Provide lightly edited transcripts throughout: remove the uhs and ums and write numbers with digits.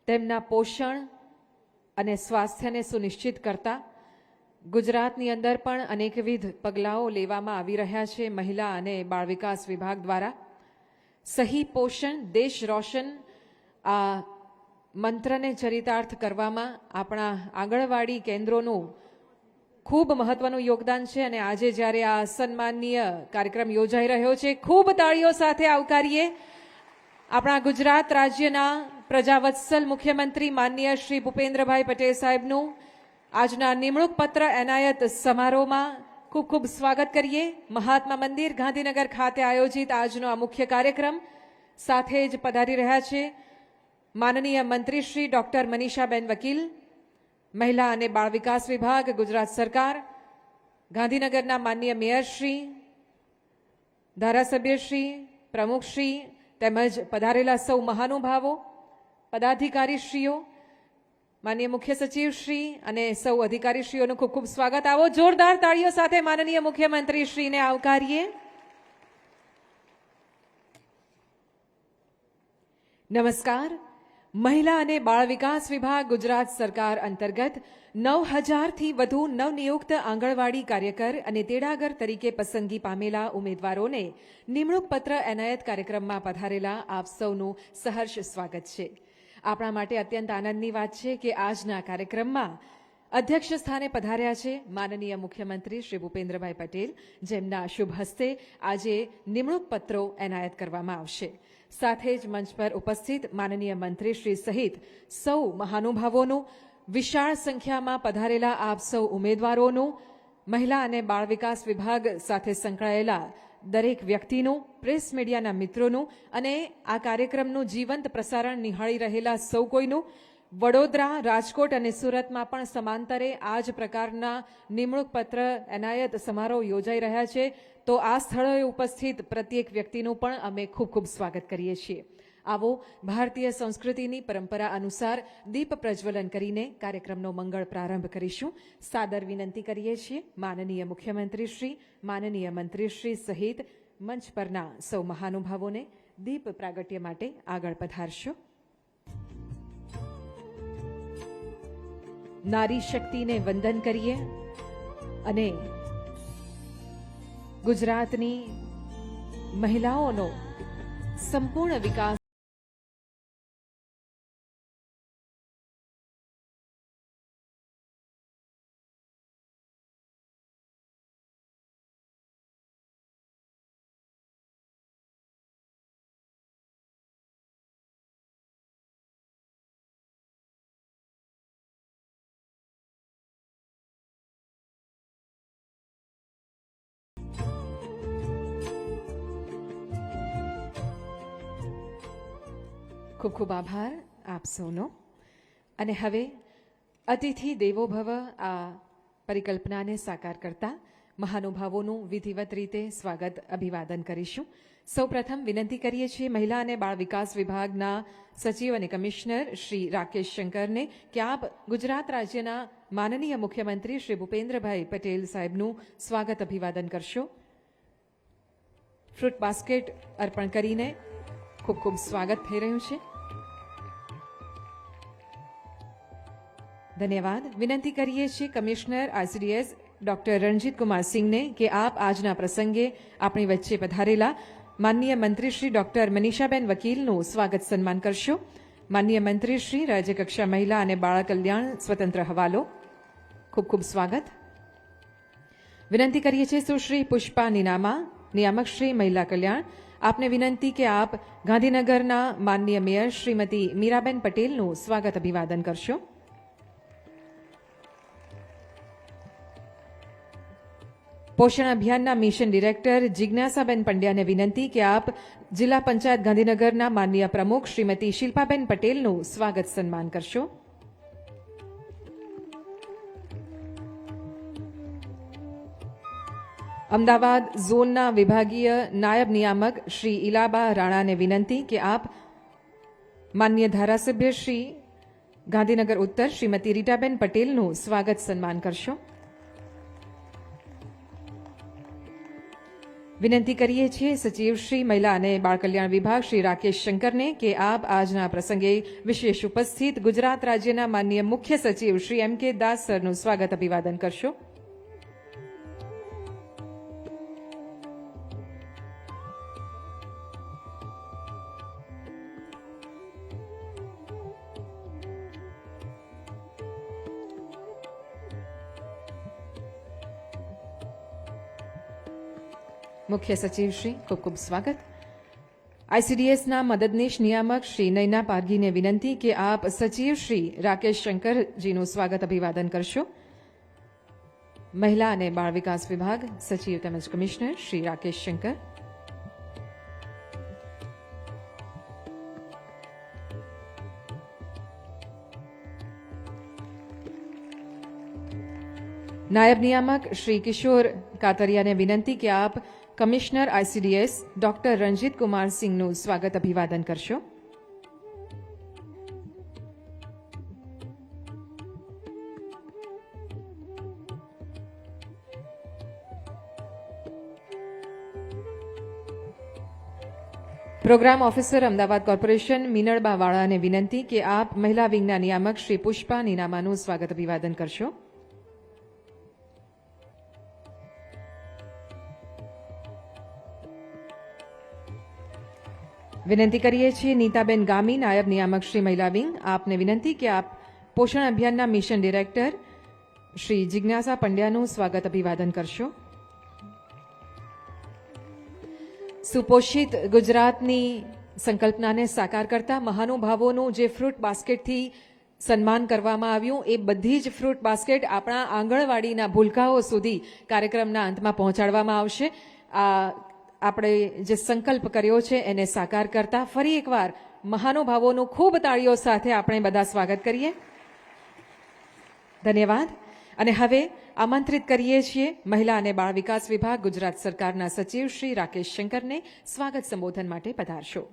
તેમના પોષણ અને સ્વાસ્થ્યને સુનિશ્ચિત કરતા ગુજરાતની અંદર પણ અનેકવિધ પગલાઓ લેવામાં આવી રહ્યા છે મહિલા અને બાળ વિકાસ વિભાગ દ્વારા. સહી પોષણ દેશ રોશન આ મંત્રને ચરિતાર્થ કરવામાં આપણા આંગણવાડી કેન્દ્રોનું ખૂબ મહત્વનું યોગદાન છે અને આજે જ્યારે આ સન્માનનીય કાર્યક્રમ યોજાઈ રહ્યો છે, ખૂબ તાળીઓ સાથે આવકારીએ આપણા ગુજરાત રાજ્યના પ્રજાવત્સલ મુખ્યમંત્રી માનનીય શ્રી ભૂપેન્દ્રભાઈ પટેલ સાહેબનું આજના નિમણૂક પત્ર એનાયત સમારોહમાં ખૂબ ખૂબ સ્વાગત કરીએ. મહાત્મા મંદિર ગાંધીનગર ખાતે આયોજિત આજનો આ મુખ્ય કાર્યક્રમ સાથે જ પધારી રહ્યા છે માનનીય મંત્રી શ્રી ડોક્ટર મનીષાબેન વકીલ, મહિલા અને બાળ વિકાસ વિભાગ, ગુજરાત સરકાર, ગાંધીનગરના માનનીય મેયરશ્રી, ધારાસભ્યશ્રી, પ્રમુખશ્રી તેમજ પધારેલા સૌ મહાનુભાવો, પદાધિકારીશ્રીઓ, માનનીય મુખ્ય સચિવશ્રી અને સૌ અધિકારીશ્રીઓનું ખૂબ ખૂબ સ્વાગત. આવો જોરદાર તાળીઓ સાથે માનનીય મુખ્યમંત્રીશ્રીને આવકારીએ. નમસ્કાર. મહિલા અને બાળ વિકાસ વિભાગ ગુજરાત સરકાર અંતર્ગત 9,000થી વધુ નવનિયુક્ત આંગણવાડી કાર્યકર અને તેડાગર તરીકે પસંદગી પામેલા ઉમેદવારોને નિમણૂક પત્ર એનાયત કાર્યક્રમમાં પધારેલા આપ સૌનું સહર્ષ સ્વાગત છે. આપણા માટે અત્યંત આનંદની વાત છે કે આજના કાર્યક્રમમાં અધ્યક્ષ સ્થાને પધાર્યા છે માનનીય મુખ્યમંત્રી શ્રી ભૂપેન્દ્રભાઈ પટેલ, જેમના શુભ હસ્તે આજે નિમણૂક પત્રો એનાયત કરવામાં આવશે. સાથે જ મંચ પર ઉપસ્થિત માનનીય મંત્રીશ્રી સહિત સૌ મહાનુભાવોનું, વિશાળ સંખ્યામાં પધારેલા આપ સૌ ઉમેદવારોનું, મહિલા અને બાળ વિકાસ વિભાગ સાથે સંકળાયેલા દરેક વ્યક્તિનું, પ્રેસ મીડિયાના મિત્રોનું અને આ કાર્યક્રમનું જીવંત પ્રસારણ નિહાળી રહેલા સૌ કોઈનું, વડોદરા, રાજકોટ અને સુરતમાં પણ સમાંતરે આ જ પ્રકારના નિમણૂક પત્ર એનાયત સમારોહ યોજાઈ રહ્યા છે, તો આ સ્થળોએ ઉપસ્થિત પ્રત્યેક વ્યક્તિનું પણ અમે ખૂબ ખૂબ સ્વાગત કરીએ છીએ. આવો ભારતીય સંસ્કૃતિની પરંપરા અનુસાર દીપ પ્રજ્વલન કરીને કાર્યક્રમનો મંગળ પ્રારંભ કરીશું. સાદર વિનંતી કરીએ છીએ માનનીય મુખ્યમંત્રીશ્રી, માનનીય મંત્રીશ્રી સહિત મંચ પરના સૌ મહાનુભાવોને દીપ પ્રાગટ્ય માટે આગળ પધારશો. નારી શક્તિને વંદન કરીએ અને ગુજરાતની મહિલાઓનો સંપૂર્ણ વિકાસ ખૂબ ખૂબ આભાર આપ સૌનો. અને હવે અતિથિ દેવો ભવ આ પરિકલ્પનાને સાકાર કરતા મહાનુભાવોનું વિધિવત રીતે સ્વાગત અભિવાદન કરીશું. સૌપ્રથમ વિનંતી કરીએ છીએ મહિલા અને બાળ વિકાસ વિભાગના સચિવ અને કમિશનર શ્રી રાકેશ શંકરને કે આપ ગુજરાત રાજ્યના માનનીય મુખ્યમંત્રી શ્રી ભૂપેન્દ્રભાઈ પટેલ સાહેબનું સ્વાગત અભિવાદન કરશો. ફ્રૂટ બાસ્કેટ અર્પણ કરીને ખૂબ ખૂબ સ્વાગત થઈ રહ્યું છે. ધન્યવાદ. વિનંતી કરીએ છીએ commissioner ICDS doctor Ranjit Kumar સિંહને કે આપ આજના પ્રસંગે આપણી વચ્ચે પધારેલા માનનીય મંત્રીશ્રી ડોક્ટર મનીષાબેન વકીલનું સ્વાગત સન્માન કરશો. માનનીય મંત્રીશ્રી, રાજ્યકક્ષા મહિલા અને બાળ કલ્યાણ સ્વતંત્ર હવાલો, ખૂબ ખૂબ સ્વાગત. વિનંતી કરીએ છીએ સુશ્રી પુષ્પા નીનામા, નિયામક શ્રી મહિલા કલ્યાણ, આપને વિનંતી કે આપ ગાંધીનગરના માનનીય મેયર શ્રીમતી મીરાબેન પટેલનું સ્વાગત અભિવાદન કરશો. પોષણ અભિયાનના મિશન ડિરેક્ટર જિજ્ઞાસાબેન પંડ્યાને વિનંતી કે આપ જિલ્લા પંચાયત ગાંધીનગરના માનનીય પ્રમુખ શ્રીમતી શિલ્પાબેન પટેલનું સ્વાગત સન્માન કરશો. અમદાવાદ ઝોનના વિભાગીય નાયબ નિયામક શ્રી ઇલાબા રાણાને વિનંતી કે આપ માનનીય ધારાસભ્ય શ્રી ગાંધીનગર ઉત્તર શ્રીમતી રીટાબેન પટેલનું સ્વાગત સન્માન કરશો. વિનંતી કરીએ છીએ સચિવ શ્રી મહિલા અને બાળ કલ્યાણ વિભાગ શ્રી રાકેશ શંકરને કે આપ આજના પ્રસંગે વિશેષ ઉપસ્થિત ગુજરાત રાજ્યના માનનીય મુખ્ય સચિવ શ્રી એમ કે દાસ સરનું સ્વાગત અભિવાદન કરશો. મુખ્ય સચિવ શ્રી ખૂબ ખૂબ સ્વાગત. આઈસીડીએસના મદદનીશ નિયામક શ્રી નયના પારગીને વિનંતી કે આપ સચિવ શ્રી રાકેશ શંકરજીનું સ્વાગત અભિવાદન કરશો. મહિલા અને બાળ વિકાસ વિભાગ સચિવ તેમજ કમિશનર શ્રી રાકેશ શંકર. નાયબ નિયામક શ્રી કિશોર કાતરિયાને વિનંતી કે આપ commissioner ICDS doctor Ranjit Kumar સિંહનું સ્વાગત અભિવાદન કરશો. Programme officer Ahmedabad corporation Minalba વાળાને વિનંતી કે આપ મહિલા વિંગના નિયામક શ્રી પુષ્પા નીનામાનું સ્વાગત અભિવાદન કરશો. વિનંતી કરીએ છીએ નીતાબેન ગામી નાયબ નિયામક શ્રી મહિલા વિંગ આપને વિનંતી કે આપ પોષણ અભિયાનના મિશન ડિરેક્ટર શ્રી જિજ્ઞાસા પંડ્યાનું સ્વાગત અભિવાદન કરશો. સુપોષિત ગુજરાતની સંકલ્પનાને સાકાર કરતા મહાનુભાવોનું જે ફ્રૂટ બાસ્કેટથી સન્માન કરવામાં આવ્યું એ બધી જ ફ્રૂટ બાસ્કેટ આપણા આંગણવાડીના ભૂલકાઓ સુધી કાર્યક્રમના અંતમાં પહોંચાડવામાં આવશે. આપણે જે સંકલ્પ કર્યો છે એને સાકાર કરતા ફરી એકવાર મહાનુભાવોનું ખૂબ તાળીઓ સાથે આપણે બધા સ્વાગત કરીએ. ધન્યવાદ. અને હવે આમંત્રિત કરીએ છીએ મહિલા અને બાળ વિકાસ વિભાગ ગુજરાત સરકારના સચિવ શ્રી રાકેશ શંકરને સ્વાગત સંબોધન માટે પધારશો.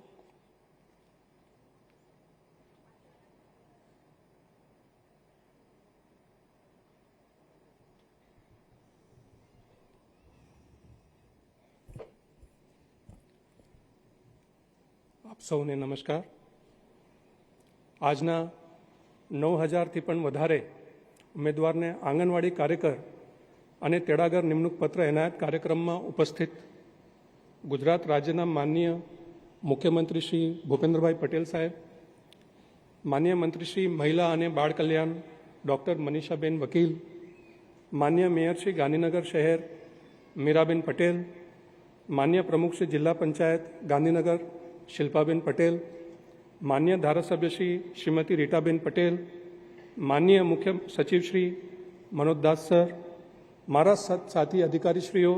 આપ સૌને નમસ્કાર. આજના 9,000થી પણ વધારે ઉમેદવારને આંગણવાડી કાર્યકર અને તેડાગર નિમણૂક પત્ર એનાયત કાર્યક્રમમાં ઉપસ્થિત ગુજરાત રાજ્યના માનનીય મુખ્યમંત્રી શ્રી ભૂપેન્દ્રભાઈ પટેલ સાહેબ, માનનીય મંત્રી શ્રી મહિલા અને બાળ કલ્યાણ ડૉક્ટર મનીષાબેન વકીલ, માનનીય મેયર શ્રી ગાંધીનગર શહેર મીરાબેન પટેલ, માનનીય પ્રમુખ શ્રી જિલ્લા પંચાયત ગાંધીનગર શિલ્પાબેન પટેલ, માનનીય ધારાસભ્ય શ્રીમતી રીટાબેન પટેલ, માનનીય મુખ્ય સચિવ શ્રી મનોજ દાસ સર, મારા સાથી અધિકારીશ્રીઓ,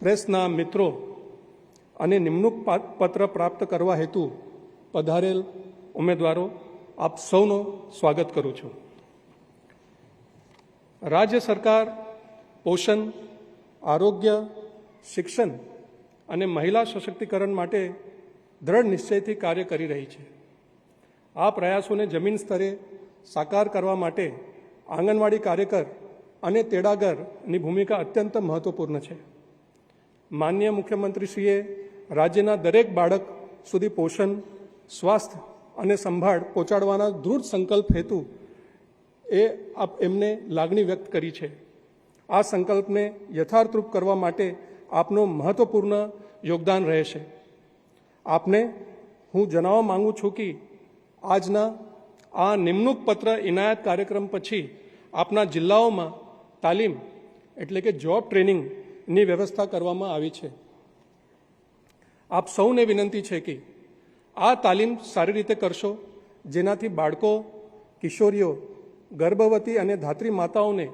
પ્રેસના મિત્રો અને નિમણૂક પત્ર પ્રાપ્ત કરવા હેતુ પધારેલ ઉમેદવારો, આપ સૌનો સ્વાગત કરું છું. રાજ્ય સરકાર પોષણ, આરોગ્ય, શિક્ષણ અને મહિલા સશક્તિકરણ માટે દ્રઢ નિશ્ચયથી કાર્ય કરી રહી છે. આ પ્રયાસોને જમીન સ્તરે સાકાર કરવા માટે આંગણવાડી કાર્યકર અને તેડાગરની ભૂમિકા અત્યંત મહત્વપૂર્ણ છે. માનનીય મુખ્યમંત્રીશ્રીએ રાજ્યના દરેક બાળક સુધી પોષણ, સ્વાસ્થ્ય અને સંભાળ પહોંચાડવાના દૃઢ સંકલ્પ હેતુ એમને લાગણી વ્યક્ત કરી છે. આ સંકલ્પને યથાર્થરૂપ કરવા માટે આપનો મહત્વપૂર્ણ યોગદાન રહેશે. આપને હું જણાવવા માંગુ છું કે આજના આ નિમણૂક પત્ર ઇનાયત કાર્યક્રમ પછી આપના જિલ્લાઓમાં તાલીમ એટલે કે જોબ ટ્રેનિંગની વ્યવસ્થા કરવામાં આવી છે. આપ સૌને વિનંતી છે કે આ તાલીમ સારી રીતે કરશો, જેનાથી બાળકો, કિશોરીઓ, ગર્ભવતી અને ધાત્રી માતાઓને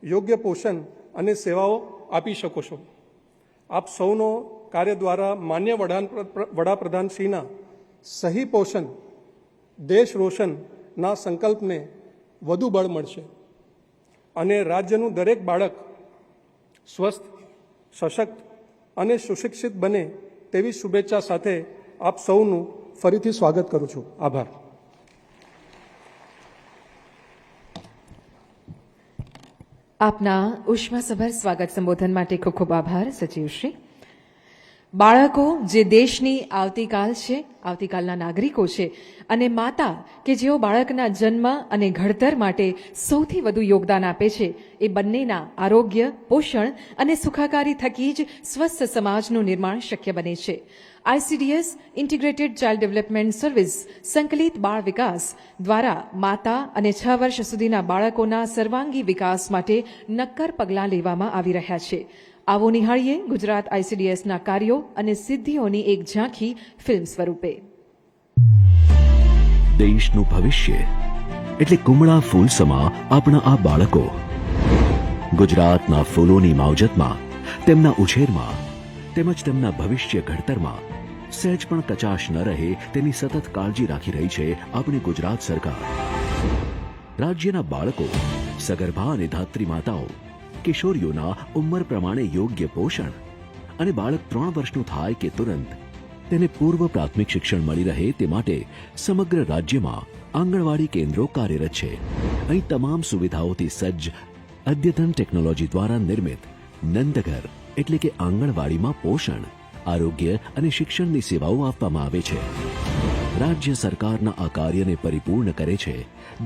યોગ્ય પોષણ અને સેવાઓ આપી શકો છો. આપ સૌનો કાર્ય દ્વારા માન્ય વડાપ્રધાનશ્રીના સહી પોષણ દેશ રોશનના સંકલ્પને વધુ બળ મળશે અને રાજ્યનું દરેક બાળક સ્વસ્થ, સશક્ત અને સુશિક્ષિત બને તેવી શુભેચ્છા સાથે આપ સૌનું ફરીથી સ્વાગત કરું છું. આભાર. આપના ઉષ્માસભર સ્વાગત સંબોધન માટે ખૂબ ખૂબ આભાર સચિવશ્રી. બાળકો જે દેશની આવતીકાલ છે, આવતીકાલના નાગરિકો છે, અને માતા કે જેઓ બાળકના જન્મ અને ઘડતર માટે સૌથી વધુ યોગદાન આપે છે, એ બંનેના આરોગ્ય, પોષણ અને સુખાકારી થકી જ સ્વસ્થ સમાજનું નિર્માણ શક્ય બને છે. ICDS integrated child development service સંકલિત બાળ વિકાસ દ્વારા માતા અને 6 વર્ષ સુધીના બાળકોના સર્વાંગી વિકાસ માટે નક્કર પગલાં લેવામાં આવી રહ્યા છે. આવો નિહાળીએ ગુજરાત આઈસીડીએસના કાર્યો અને સિદ્ધિઓની એક ઝાંખી ફિલ્મ સ્વરૂપે. દેશનું ભવિષ્ય એટલે કુમળા ફૂલ સમા આપણા આ બાળકો. ગુજરાતના ફૂલોની માવજતમાં, તેમના ઉછેરમાં તેમજ તેમના ભવિષ્ય ઘડતરમાં સહેજ પણ કચાશ ન રહે તેની સતત કાળજી રાખી રહી છે આપણી ગુજરાત સરકાર. રાજ્યના બાળકો, સગર્ભા અને ધાત્રી માતાઓ, કિશોરીઓના ઉંમર પ્રમાણે યોગ્ય પોષણ અને બાળક 3 વર્ષનું થાય કે તુરંત તેને પૂર્વ પ્રાથમિક શિક્ષણ મળી રહે તે માટે સમગ્ર રાજ્યમાં આંગણવાડી કેન્દ્રો કાર્યરત છે. અહીં તમામ સુવિધાઓથી સજ્જ અદ્યતન ટેકનોલોજી દ્વારા નિર્મિત નંદઘર એટલે કે આંગણવાડીમાં પોષણ, આરોગ્ય અને શિક્ષણની સેવાઓ આપવામાં આવે છે. રાજ્ય સરકારના આ કાર્યને પરિપૂર્ણ કરે છે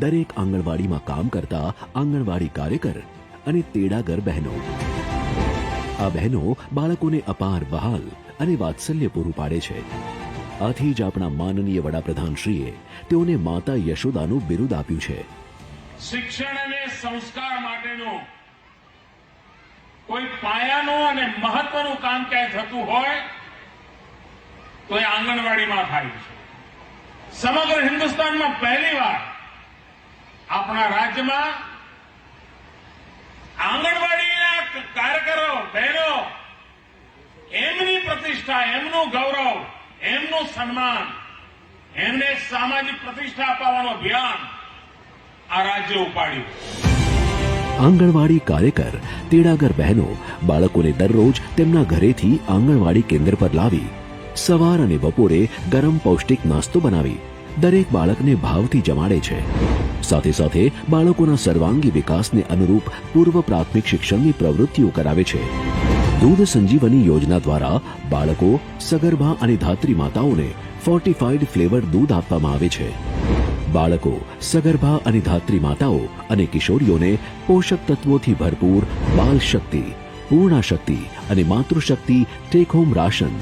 દરેક આંગણવાડીમાં કામ કરતા આંગણવાડી કાર્યકર અને તેડાગર બહેનો. આ બહેનો બાળકોને અપાર વહાલ અને વાત્સલ્ય પૂરું પાડે છે. આથી જ આપણા માનનીય વડાપ્રધાનશ્રીએ તેઓને માતા યશોદાનું બિરુદ આપ્યું છે. શિક્ષણ અને સંસ્કાર માટેનું કોઈ પાયાનું અને મહત્વનું કામ ક્યાંય થતું હોય તો એ આંગણવાડીમાં થાય છે. સમગ્ર હિન્દુસ્તાનમાં પહેલીવાર આપણા રાજ્યમાં આંગણવાડીના કાર્યકરો, બહેનો, એમની પ્રતિષ્ઠા, એમનું ગૌરવ, એમનું સન્માન, એમને સામાજિક પ્રતિષ્ઠા અપાવવાનું અભિયાન આ રાજ્ય ઉપાડ્યું. આંગણવાડી કાર્યકર, તેડાગર બહેનો બાળકોને દરરોજ તેમના ઘરેથી આંગણવાડી કેન્દ્ર પર લાવી સવાર અને બપોરે ગરમ પૌષ્ટિક નાસ્તો બનાવી દરેક બાળકને ભાવથી જમાડે છે. સાથે સાથે બાળકોના સર્વાંગી વિકાસને અનુરૂપ પૂર્વ પ્રાથમિક શિક્ષણની પ્રવૃત્તિઓ કરાવે છે. દૂધ સંજીવની યોજના દ્વારા બાળકો, સગર્ભા અને ધાત્રી માતાઓને ફોર્ટિફાઈડ ફ્લેવર દૂધ આપવામાં આવે છે. બાળકો, સગર્ભા અને ધાત્રી માતાઓ અને કિશોરીઓને પોષક તત્વોથી ભરપૂર બાલ શક્તિ, પૂર્ણા શક્તિ અને માતૃશક્તિ ટેક હોમ રાશન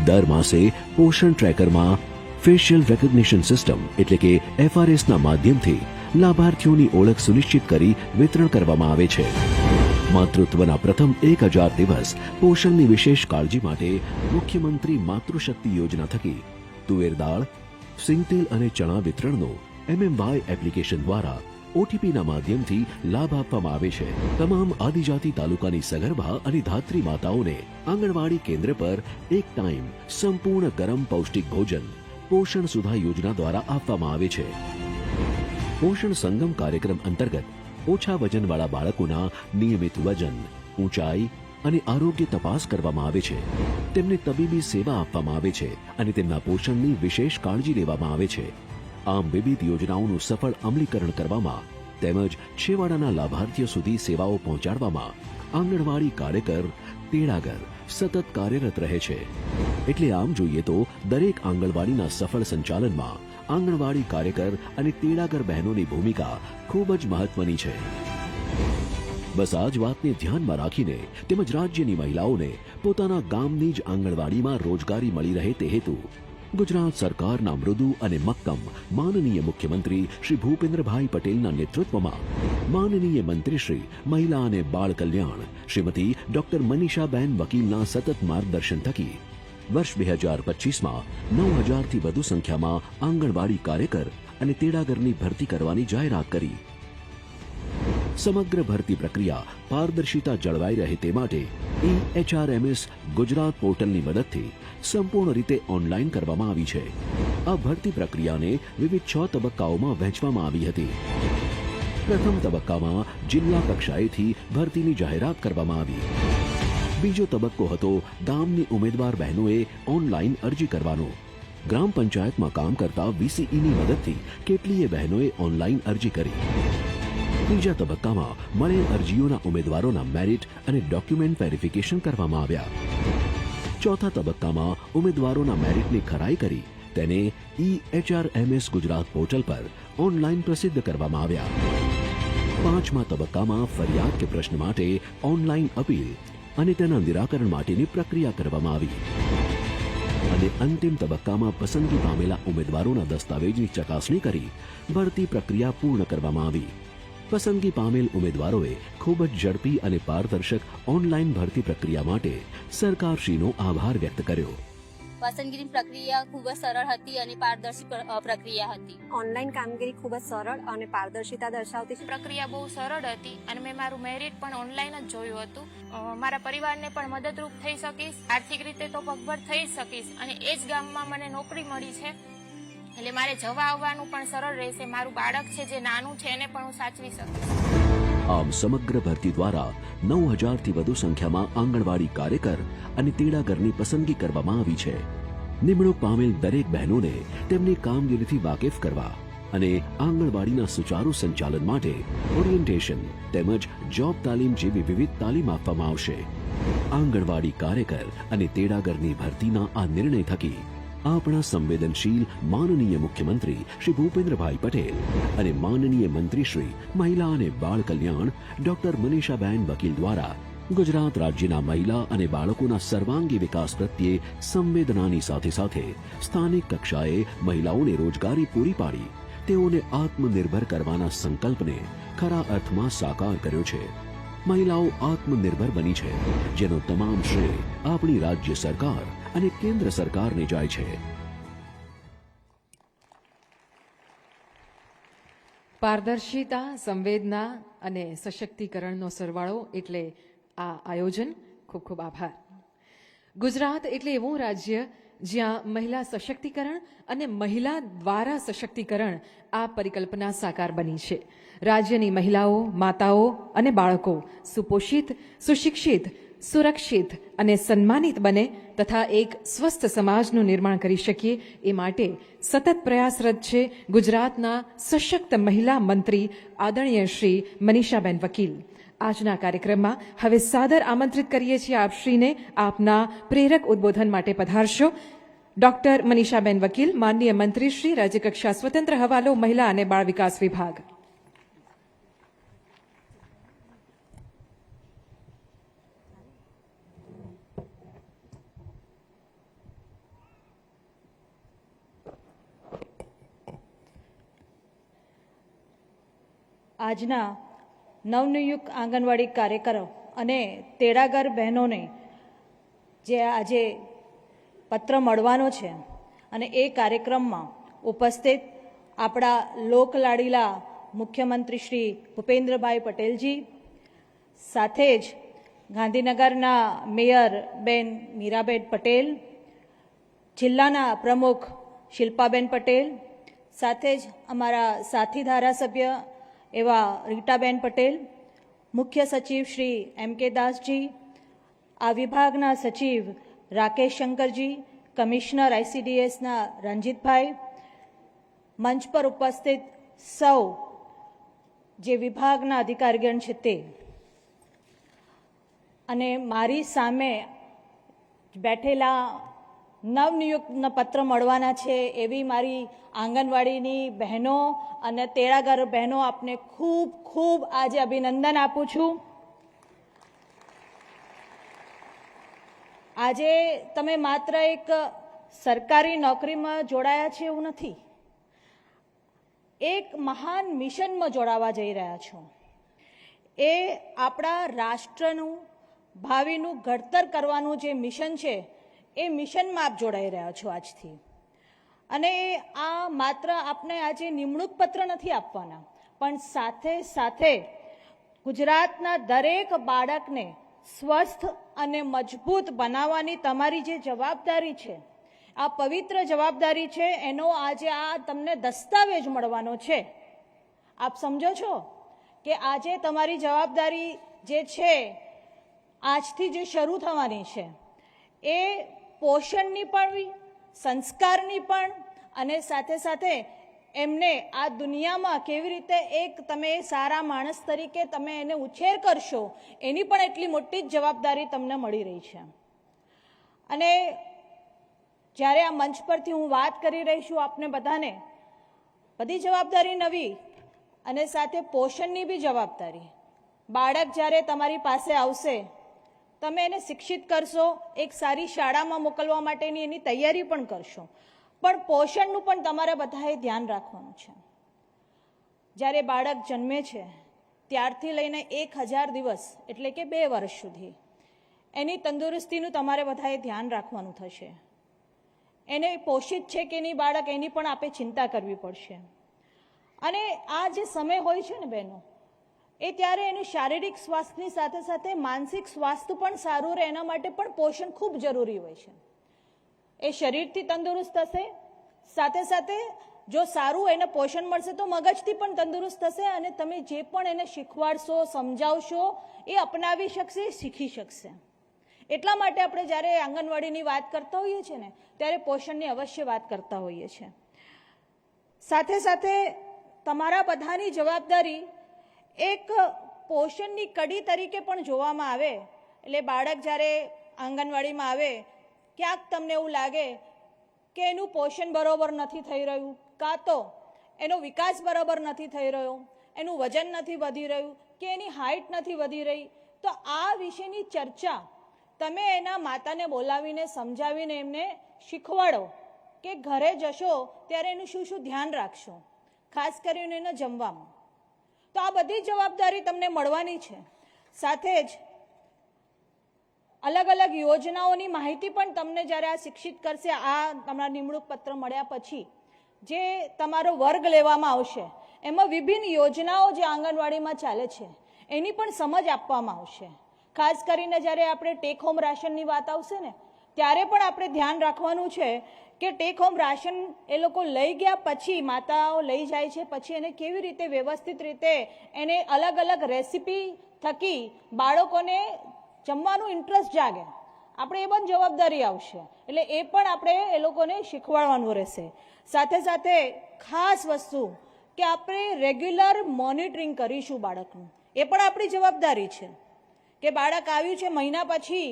દર માસે પોષણ ટ્રેકરમાં ફેશિયલ રેકોગ્નિશન સિસ્ટમ એટલે કે FRSના માધ્યમથી લાભાર્થીઓની ઓળખ સુનિશ્ચિત કરી વિતરણ કરવામાં આવે છે. માતૃત્વના પ્રથમ 1000 દિવસ પોષણની વિશેષ કાળજી માટે મુખ્યમંત્રી માતૃશક્તિ યોજના થકી તુવેર દાળ, સિંગતેલ અને ચણા વિતરણનો MMY એપ્લિકેશન દ્વારા OTPના માધ્યમથી લાભ આપવામાં આવે છે. તમામ આદિજાતિ તાલુકાની સગર્ભા અને ધાત્રી માતાઓને આંગણવાડી કેન્દ્ર પર એક ટાઈમ સંપૂર્ણ ગરમ પૌષ્ટિક ભોજન પોષણ સુધા યોજના દ્વારા આપવામાં આવે છે. પોષણ સંગમ કાર્યક્રમ અંતર્ગત ઓછા વજનવાળા બાળકોના નિયમિત વજન, ઊંચાઈ અને આરોગ્ય તપાસ કરવામાં આવે છે. તેમને તબીબી સેવા આપવામાં આવે છે અને તેમના પોષણની વિશેષ કાળજી લેવામાં આવે છે. આમ વિવિધ યોજનાઓનું સફળ અમલીકરણ કરવામાં તેમજ છેવાડાના લાભાર્થીઓ સુધી સેવાઓ પહોંચાડવામાં આંગણવાડી કાર્યકર, તેડાગર સતત કાર્યરત રહે છે. એટલે આમ જોઈએ તો દરેક આંગણવાડીના સફળ સંચાલનમાં આંગણવાડી કાર્યકર અને તેડાગર બહેનોની ભૂમિકા ખૂબ જ મહત્વની છે. બસ આ જ વાતને ધ્યાનમાં રાખીને તેમજ રાજ્યની મહિલાઓને પોતાના ગામની જ આંગણવાડીમાં રોજગારી મળી રહે તે હેતુ ગુજરાત સરકારના મૃદુ અને મક્કમ માનનીય મુખ્યમંત્રી શ્રી ભૂપેન્દ્રભાઈ પટેલના નેતૃત્વમાં માનનીય મંત્રી શ્રી મહિલા અને બાળ કલ્યાણ શ્રીમતી ડોક્ટર મનીષાબેન વકીલના સતત માર્ગદર્શન થકી વર્ષ 2025માં 9000થી વધુ સંખ્યામાં આંગણવાડી કાર્યકર અને તેડાગરની ભરતી કરવાની જાહેરાત કરી. સમગ્ર ભરતી પ્રક્રિયા પારદર્શિતા જળવાઈ રહે તે માટે HRMS ગુજરાત પોર્ટલની મદદથી સંપૂર્ણ રીતે ઓનલાઈન કરવામાં આવી છે. આ ભરતી પ્રક્રિયાને વિવિધ 6 તબક્કાઓમાં વહેંચવામાં આવી હતી. પ્રથમ તબક્કામાં જિલ્લા કક્ષાએથી ભરતીની જાહેરાત કરવામાં આવી. બીજો તબક્કો હતો ગામની ઉમેદવાર બહેનોએ ઓનલાઈન અરજી કરવાનો. ગ્રામ પંચાયતમાં કામ કરતા VCEની મદદથી કેટલીય બહેનોએ ઓનલાઈન અરજી કરી. ત્રીજા તબક્કામાં મળેલ અરજીઓના ઉમેદવારોના મેરિટ અને ડોક્યુમેન્ટ વેરિફિકેશન કરવામાં આવ્યા. ચોથા તબક્કામાં ઉમેદવારોના મેરિટની ખરાઈ કરી તેને EHRMS ગુજરાત પોર્ટલ પર ઓનલાઈન પ્રસિદ્ધ કરવામાં આવ્યા. પાંચમા તબક્કામાં ફરિયાદ કે પ્રશ્ન માટે ઓનલાઈન અપીલ અને તેના નિરાકરણ માટેની પ્રક્રિયા કરવામાં આવી અને અંતિમ તબક્કામાં પસંદગી પામેલા ઉમેદવારોના દસ્તાવેજની ચકાસણી કરી ભરતી પ્રક્રિયા પૂર્ણ કરવામાં આવી. પસંદગી પામેલ ઉમેદવારોએ ખૂબ જ ઝડપી અને પારદર્શક ઓનલાઈન ભરતી પ્રક્રિયા માટે સરકારશ્રીનો આભાર વ્યક્ત કર્યો. પસંદગીની પ્રક્રિયા ખૂબ જ સરળ હતી અને પારદર્શી પ્રક્રિયા હતી. ઓનલાઈન કામગીરી ખૂબ જ સરળ અને પારદર્શિતા દર્શાવતી છે. પ્રક્રિયા બહુ સરળ હતી અને મેં મારું મેરિટ પણ ઓનલાઈન જ જોયું હતું. મારા પરિવારને પણ મદદરૂપ થઈ શકીશ, આર્થિક રીતે તો પગભર થઈ શકીશ અને એ જ ગામમાં મને નોકરી મળી છે એટલે મારે જવા આવવાનું પણ સરળ રહેશે. મારું બાળક છે જે નાનું છે એને પણ હું સાચવી શકીશ. આમ સમગ્ર ભરતી દ્વારા 9000થી વધુ સંખ્યામાં આંગણવાડી કાર્યકર અને તેડાગરની પસંદગી કરવામાં આવી છે. નિમણૂક પામેલ દરેક બહેનોને તેમની કામગીરીથી વાકેફ કરવા અને આંગણવાડીના સુચારુ સંચાલન માટે ઓરિએન્ટેશન તેમજ જોબ તાલીમ જેવી વિવિધ તાલીમ આપવામાં આવશે. આંગણવાડી કાર્યકર અને તેડાગરની ભરતીના આ નિર્ણય થકી આપણા સંવેદનશીલ માનનીય મુખ્યમંત્રી શ્રી ભૂપેન્દ્રભાઈ પટેલ અને માનનીય મંત્રી શ્રી મહિલા અને બાળ કલ્યાણ ડોક્ટર મનીષાબેન વકીલ દ્વારા ગુજરાત રાજ્યના મહિલા અને બાળકોના સર્વાંગી વિકાસ પ્રત્યે સંવેદનાની સાથે સાથે સ્થાનિક કક્ષાએ મહિલાઓને રોજગારી પૂરી પાડી તેઓને આત્મનિર્ભર કરવાના સંકલ્પને ખરા અર્થમાં સાકાર કર્યો છે. મહિલાઓ આત્મનિર્ભર બની છે, જેનો તમામ શ્રેય આપણી રાજ્ય સરકાર અને કેન્દ્ર સરકારને જાય છે. પારદર્શિતા, સંવેદના અને સશક્તિકરણનો સરવાળો એટલે આ આયોજન. ખૂબ ખૂબ આભાર. ગુજરાત એટલે એવું રાજ્ય જ્યાં મહિલા સશક્તિકરણ અને મહિલા દ્વારા સશક્તિકરણ આ પરિકલ્પના સાકાર બની છે. રાજ્યની મહિલાઓ, માતાઓ અને બાળકો સુપોષિત, સુશિક્ષિત, સુરક્ષિત અને સન્માનિત બને તથા એક સ્વસ્થ સમાજનું નિર્માણ કરી શકીએ એ માટે સતત પ્રયાસરત છે ગુજરાતના સશક્ત મહિલા મંત્રી આદરણીય શ્રી મનીષાબેન વકીલ. આજના કાર્યક્રમમાં હવે સાદર આમંત્રિત કરીએ છીએ આપશ્રીને આપના પ્રેરક ઉદ્બોધન માટે પધારશો. ડોક્ટર મનીષાબેન વકીલ, માનનીય મંત્રી શ્રી, રાજ્યકક્ષા સ્વતંત્ર હવાલો, મહિલા અને બાળ વિકાસ વિભાગ. આજના નવનિયુક્ત આંગણવાડી કાર્યકરો અને તેડાગર બહેનોને જે આજે પત્ર મળવાનો છે અને એ કાર્યક્રમમાં ઉપસ્થિત આપણા લોકલાડીલા મુખ્યમંત્રી શ્રી ભૂપેન્દ્રભાઈ પટેલજી, સાથે જ ગાંધીનગરના મેયર બેન મીરાબેન પટેલ, જિલ્લાના પ્રમુખ શિલ્પાબેન પટેલ, સાથે જ અમારા સાથી ધારાસભ્ય એવા રીટાબેન પટેલ, મુખ્ય સચિવ શ્રી MK દાસજી, આ વિભાગના સચિવ રાકેશ શંકરજી, કમિશનર ICDSના રંજીતભાઈ, મંચ પર ઉપસ્થિત સૌ જે વિભાગના અધિકારીગણ છે તે, અને મારી સામે બેઠેલા નવનિયુક્તના પત્ર મળવાના છે એવી મારી આંગણવાડીની બહેનો અને તેડાગર બહેનો, આપને ખૂબ ખૂબ આજે અભિનંદન આપું છું. આજે તમે માત્ર એક સરકારી નોકરીમાં જોડાયા છે એવું નથી, એક મહાન મિશનમાં જોડાવા જઈ રહ્યા છો. એ આપણા રાષ્ટ્રનું ભાવિનું ઘડતર કરવાનું જે મિશન છે એ મિશનમાં આપ જોડાઈ રહ્યા છો આજથી. અને આ માત્ર આપને આજે નિમણૂક પત્ર નથી આપવાના, પણ સાથે સાથે ગુજરાતના દરેક બાળકને સ્વસ્થ અને મજબૂત બનાવવાની તમારી જે જવાબદારી છે, આ પવિત્ર જવાબદારી છે, એનો આજે આ તમને દસ્તાવેજ મળવાનો છે. આપ સમજો છો કે આજે તમારી જવાબદારી જે છે આજથી જે શરૂ થવાની છે એ પોષણની પણ, સંસ્કારની પણ, અને સાથે સાથે એમને આ દુનિયામાં કેવી રીતે એક તમે સારા માણસ તરીકે તમે એને ઉછેર કરશો એની પણ એટલી મોટી જ જવાબદારી તમને મળી રહી છે. અને જ્યારે આ મંચ પરથી હું વાત કરી રહી છું આપને બધાને, બધી જવાબદારી નવી અને સાથે પોષણની બી જવાબદારી. બાળક જ્યારે તમારી પાસે આવશે, તમે એને શિક્ષિત કરશો, એક સારી શાળામાં મોકલવા માટેની એની તૈયારી પણ કરશો, પણ પોષણનું પણ તમારે બધાએ ધ્યાન રાખવાનું છે. જ્યારે બાળક જન્મે છે ત્યારથી લઈને 1000 દિવસ એટલે કે 2 વર્ષ સુધી એની તંદુરસ્તીનું તમારે બધાએ ધ્યાન રાખવાનું થશે. એને પોષિત છે કે નહીં બાળક, એની પણ આપણે ચિંતા કરવી પડશે. અને આ જે સમય હોય છે ને બહેનો, એ ત્યારે એનું શારીરિક સ્વાસ્થ્યની સાથે સાથે માનસિક સ્વાસ્થ્ય પણ સારું રહે, એના માટે પણ પોષણ ખૂબ જરૂરી હોય છે. એ શરીરથી તંદુરસ્ત થશે, સાથે સાથે જો સારું એને પોષણ મળશે તો મગજથી પણ તંદુરસ્ત થશે, અને તમે જે પણ એને શીખવાડશો, સમજાવશો, એ અપનાવી શકશે, શીખી શકશે. એટલા માટે આપણે જ્યારે આંગણવાડીની વાત કરતા હોઈએ છીએ ને, ત્યારે પોષણની અવશ્ય વાત કરતા હોઈએ છીએ. સાથે સાથે તમારા બધાની જવાબદારી એક પોષણની કડી તરીકે પણ જોવામાં આવે. એટલે બાળક જ્યારે આંગણવાડીમાં આવે, ક્યાંક તમને એવું લાગે કે એનું પોષણ બરોબર નથી થઈ રહ્યું, કાં તો એનો વિકાસ બરાબર નથી થઈ રહ્યો, એનું વજન નથી વધી રહ્યું કે એની હાઇટ નથી વધી રહી, તો આ વિશેની ચર્ચા તમે એના માતાને બોલાવીને સમજાવીને એમને શીખવાડો કે ઘરે જશો ત્યારે એનું શું શું ધ્યાન રાખશો, ખાસ કરીને એને જમવામાં. તો આ બધી જવાબદારી તમને મળવાની છે. સાથે જ અલગ અલગ યોજનાઓની માહિતી પણ તમને જ્યારે આ શિક્ષિત કરશે, આ તમારા નિમણૂક પત્ર મળ્યા પછી જે તમારો વર્ગ લેવામાં આવશે, એમાં વિભિન્ન યોજનાઓ જે આંગણવાડીમાં ચાલે છે એની પણ સમજ આપવામાં આવશે. ખાસ કરીને જ્યારે આપણે ટેક હોમ રાશનની વાત આવશે ને, ત્યારે પણ આપણે ધ્યાન રાખવાનું છે કે ટેક હોમ રાશન એ લોકો લઈ ગયા પછી, માતાઓ લઈ જાય છે પછી એને કેવી રીતે વ્યવસ્થિત રીતે એને અલગ અલગ રેસીપી થકી બાળકોને જમવાનું ઇન્ટરેસ્ટ જાગે, આપણે એ પણ જવાબદારી આવશે. એટલે એ પણ આપણે એ લોકોને શીખવાડવાનું રહેશે. સાથે સાથે ખાસ વસ્તુ કે આપણે રેગ્યુલર મોનિટરિંગ કરીશું બાળકનું, એ પણ આપણી જવાબદારી છે કે બાળક આવ્યું છે મહિના પછી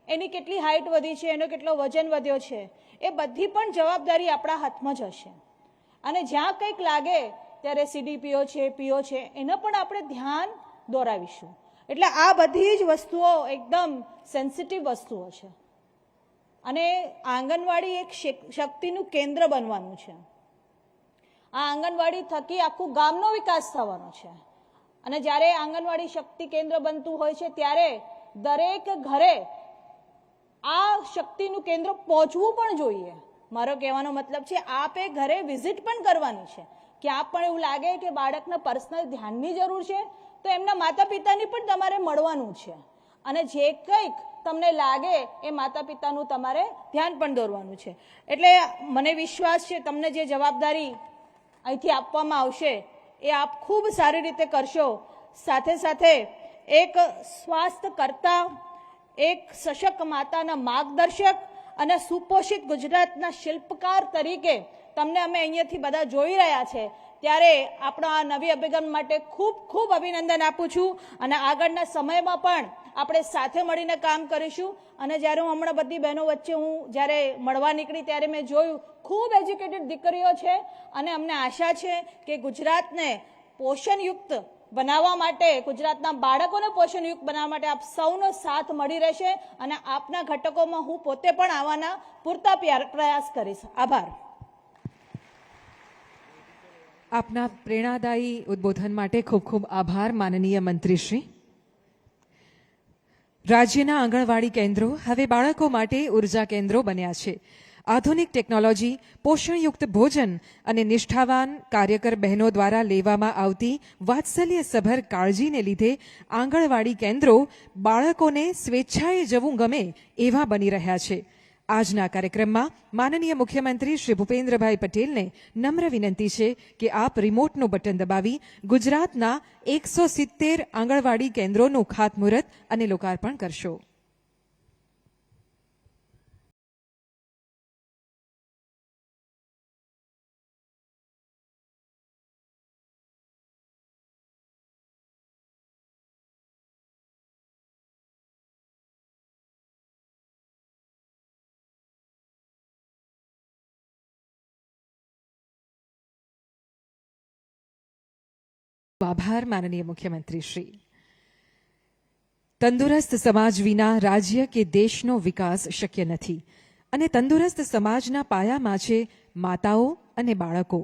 એની કેટલી હાઇટ વધી છે, એનો કેટલો વજન વધ્યો છે, એ બધી પણ જવાબદારી આપણા હાથમાં જ હશે. અને જ્યાં કંઈક લાગે ત્યારે સીડીપીઓ છે, પીઓ છે, એને પણ આપણે ધ્યાન દોરાવીશું. એટલે આ બધી જ વસ્તુઓ એકદમ સેન્સિટિવ વસ્તુઓ છે. અને આંગણવાડી એક શક્તિનું કેન્દ્ર બનવાનું છે. આ આંગણવાડી થકી આખું ગામનો વિકાસ થવાનો છે. અને જ્યારે આંગણવાડી શક્તિ કેન્દ્ર બનતું હોય છે ત્યારે દરેક ઘરે આ શક્તિનું કેન્દ્ર પહોંચવું પણ જોઈએ. મારો કહેવાનો મતલબ છે આપે ઘરે વિઝિટ પણ કરવાની છે. ક્યાં પણ એવું લાગે કે બાળકના પર્સનલ ધ્યાનની જરૂર છે તો એમના માતા પિતાની પણ તમારે મળવાનું છે. અને જે કંઈક તમને લાગે એ માતા પિતાનું તમારે ધ્યાન પણ દોરવાનું છે. એટલે મને વિશ્વાસ છે તમને જે જવાબદારી અહીંથી આપવામાં આવશે એ આપ ખૂબ સારી રીતે કરશો. સાથે સાથે એક સ્વાસ્થ્ય કરતા, એક સશક્ત માતાના માર્ગદર્શક અને સુપોષિત ગુજરાતના શિલ્પકાર તરીકે તમને અમે અહીંયાથી બધા જોઈ રહ્યા છે, ત્યારે આપણા આ નવી અભિગમ માટે ખૂબ ખૂબ અભિનંદન આપું છું. અને આગળના સમયમાં પણ આપણે સાથે મળીને કામ કરીશું. અને જ્યારે હું હમણાં બધી બહેનો વચ્ચે હું જ્યારે મળવા નીકળી ત્યારે મેં જોયું ખૂબ એજ્યુકેટેડ દીકરીઓ છે. અને અમને આશા છે કે ગુજરાતને પોષણયુક્ત બનાવવા માટે, ગુજરાતના બાળકોને પોષણયુક્ત બનાવવા માટે આપ સૌનો સાથ મળી રહેશે. અને આપના ઘટકોમાં હું પોતે પણ આવવાના પૂરતા પ્રયાસ કરીશ. આભાર. આપના પ્રેરણાદાયી ઉદ્બોધન માટે ખૂબ ખૂબ આભાર માનનીય મંત્રીશ્રી. રાજ્યના આંગણવાડી કેન્દ્રો હવે બાળકો માટે ઉર્જા કેન્દ્રો બન્યા છે. આધુનિક ટેકનોલોજી, પોષણયુક્ત ભોજન અને નિષ્ઠાવાન કાર્યકર બહેનો દ્વારા લેવામાં આવતી વાત્સલ્યસભર કાળજીને લીધે આંગણવાડી કેન્દ્રો બાળકોને સ્વેચ્છાએ જવું ગમે એવા બની રહ્યા છે. આજના કાર્યક્રમમાં માનનીય મુખ્યમંત્રી શ્રી ભૂપેન્દ્રભાઈ પટેલને નમ્ર વિનંતી છે કે આપ રિમોટનું બટન દબાવી ગુજરાતના 170 આંગણવાડી કેન્દ્રોનું ખાતમુહૂર્ત અને લોકાર્પણ કરશો. આભાર માનનીય મુખ્યમંત્રી શ્રી. તંદુરસ્ત સમાજ વિના રાજ્ય કે દેશનો વિકાસ શક્ય નથી અને તંદુરસ્ત સમાજના પાયામાં છે માતાઓ અને બાળકો.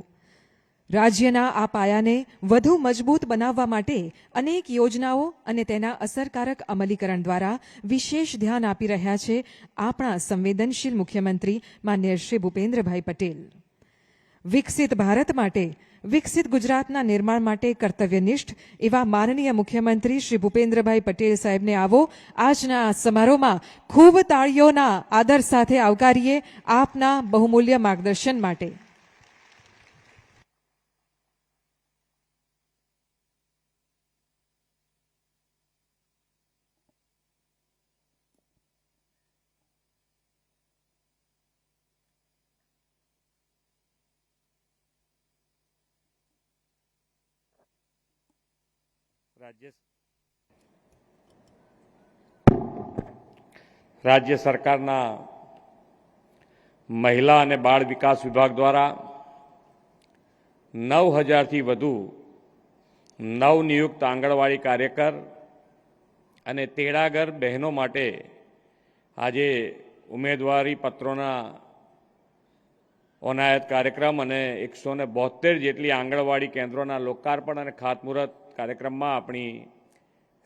રાજ્યના આ પાયાને વધુ મજબૂત બનાવવા માટે અનેક યોજનાઓ અને તેના અસરકારક અમલીકરણ દ્વારા વિશેષ ધ્યાન આપી રહ્યા છે આપણા સંવેદનશીલ મુખ્યમંત્રી માન્ય શ્રી ભૂપેન્દ્રભાઈ પટેલ. વિકસિત ભારત માટે, વિકસિત ગુજરાતના નિર્માણ માટે કર્તવ્યનિષ્ઠ એવા માનનીય મુખ્યમંત્રી શ્રી ભૂપેન્દ્રભાઈ પટેલ સાહેબને આવો આજના આ સમારોહમાં ખૂબ તાળીઓના આદર સાથે આવકારીએ આપના બહુમૂલ્ય માર્ગદર્શન માટે. રાજ્ય સરકારના મહિલા અને બાળ વિકાસ વિભાગ દ્વારા 9,000થી વધુ નવનિયુક્ત આંગણવાડી કાર્યકર અને તેડાગર બહેનો માટે આજે ઉમેદવારી પત્રોના ઓનાયત કાર્યક્રમ અને 172 જેટલી આંગણવાડી કેન્દ્રોના લોકાર્પણ અને ખાતમુહૂર્ત કાર્યક્રમમાં આપણી